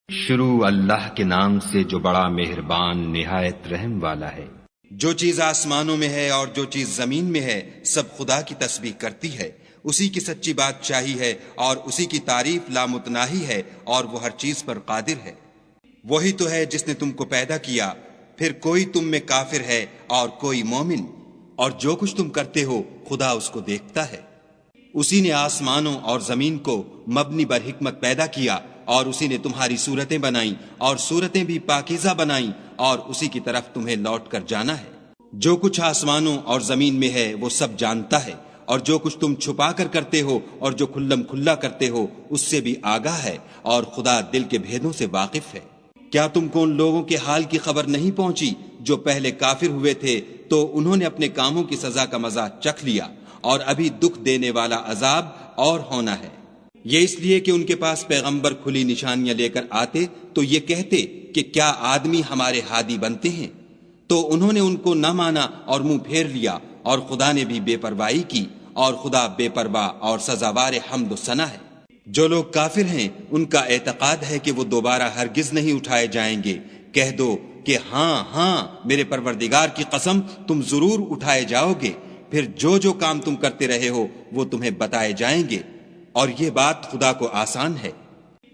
شروع اللہ کے نام سے جو بڑا مہربان نہایت رحم والا ہے۔ جو چیز آسمانوں میں ہے اور جو چیز زمین میں ہے سب خدا کی تسبیح کرتی ہے، اسی کی سچی بادشاہی ہے اور اسی کی تعریف لامتناہی ہے اور وہ ہر چیز پر قادر ہے۔ وہی تو ہے جس نے تم کو پیدا کیا، پھر کوئی تم میں کافر ہے اور کوئی مومن، اور جو کچھ تم کرتے ہو خدا اس کو دیکھتا ہے۔ اسی نے آسمانوں اور زمین کو مبنی بر حکمت پیدا کیا، اور اسی نے تمہاری صورتیں بنائیں اور صورتیں بھی پاکیزہ بنائیں، اور اسی کی طرف تمہیں لوٹ کر جانا ہے۔ جو کچھ آسمانوں اور زمین میں ہے وہ سب جانتا ہے، اور جو کچھ تم چھپا کر کرتے ہو اور جو کھلم کھلا کرتے ہو اس سے بھی آگاہ ہے، اور خدا دل کے بھیدوں سے واقف ہے۔ کیا تم کو ان لوگوں کے حال کی خبر نہیں پہنچی جو پہلے کافر ہوئے تھے تو انہوں نے اپنے کاموں کی سزا کا مزہ چکھ لیا، اور ابھی دکھ دینے والا عذاب اور ہونا ہے۔ یہ اس لیے کہ ان کے پاس پیغمبر کھلی نشانیاں لے کر آتے تو یہ کہتے کہ کیا آدمی ہمارے ہادی بنتے ہیں، تو انہوں نے ان کو نہ مانا اور منہ پھیر لیا، اور خدا نے بھی بے پرواہی کی، اور خدا بے پرواہ اور سزاوار حمد و ثنا ہے۔ جو لوگ کافر ہیں ان کا اعتقاد ہے کہ وہ دوبارہ ہرگز نہیں اٹھائے جائیں گے۔ کہہ دو کہ ہاں ہاں میرے پروردگار کی قسم تم ضرور اٹھائے جاؤ گے، پھر جو جو کام تم کرتے رہے ہو وہ تمہیں بتائے جائیں گے، اور یہ بات خدا کو آسان ہے۔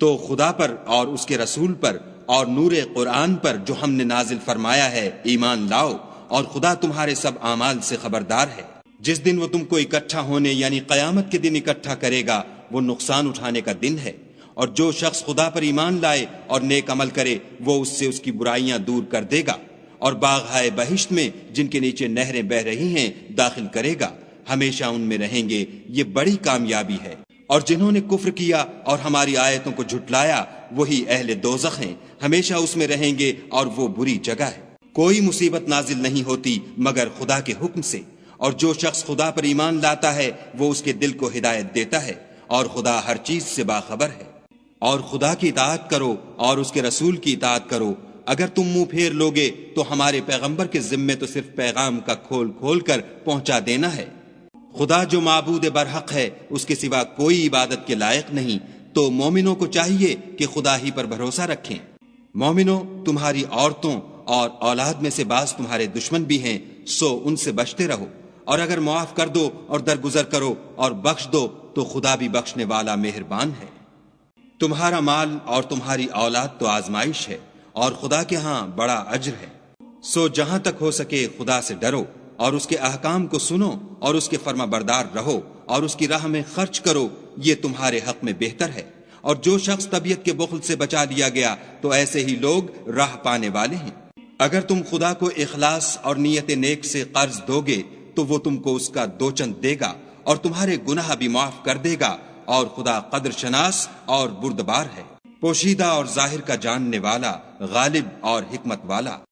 تو خدا پر اور اس کے رسول پر اور نور قرآن پر جو ہم نے نازل فرمایا ہے ایمان لاؤ، اور خدا تمہارے سب اعمال سے خبردار ہے۔ جس دن وہ تم کو اکٹھا ہونے یعنی قیامت کے دن اکٹھا کرے گا وہ نقصان اٹھانے کا دن ہے، اور جو شخص خدا پر ایمان لائے اور نیک عمل کرے وہ اس سے اس کی برائیاں دور کر دے گا، اور باغہائے بہشت میں جن کے نیچے نہریں بہ رہی ہیں داخل کرے گا، ہمیشہ ان میں رہیں گے۔ یہ بڑی کامیابی ہے۔ اور جنہوں نے کفر کیا اور ہماری آیتوں کو جھٹلایا وہی اہل دوزخ ہیں، ہمیشہ اس میں رہیں گے، اور وہ بری جگہ ہے۔ کوئی مصیبت نازل نہیں ہوتی مگر خدا کے حکم سے، اور جو شخص خدا پر ایمان لاتا ہے وہ اس کے دل کو ہدایت دیتا ہے، اور خدا ہر چیز سے باخبر ہے۔ اور خدا کی اطاعت کرو اور اس کے رسول کی اطاعت کرو۔ اگر تم منہ پھیر لوگے تو ہمارے پیغمبر کے ذمے تو صرف پیغام کا کھول کھول کر پہنچا دینا ہے۔ خدا جو معبود برحق ہے اس کے سوا کوئی عبادت کے لائق نہیں، تو مومنوں کو چاہیے کہ خدا ہی پر بھروسہ رکھیں۔ مومنوں، تمہاری عورتوں اور اولاد میں سے بعض تمہارے دشمن بھی ہیں، سو ان سے بچتے رہو، اور اگر معاف کر دو اور درگزر کرو اور بخش دو تو خدا بھی بخشنے والا مہربان ہے۔ تمہارا مال اور تمہاری اولاد تو آزمائش ہے، اور خدا کے ہاں بڑا اجر ہے۔ سو جہاں تک ہو سکے خدا سے ڈرو، اور اس کے احکام کو سنو اور اس کے فرما بردار رہو، اور اس کی راہ میں خرچ کرو، یہ تمہارے حق میں بہتر ہے۔ اور جو شخص طبیعت کے بخل سے بچا لیا گیا تو ایسے ہی لوگ راہ پانے والے ہیں۔ اگر تم خدا کو اخلاص اور نیت نیک سے قرض دو گے تو وہ تم کو اس کا دو چند دے گا، اور تمہارے گناہ بھی معاف کر دے گا، اور خدا قدر شناس اور بردبار ہے، پوشیدہ اور ظاہر کا جاننے والا، غالب اور حکمت والا۔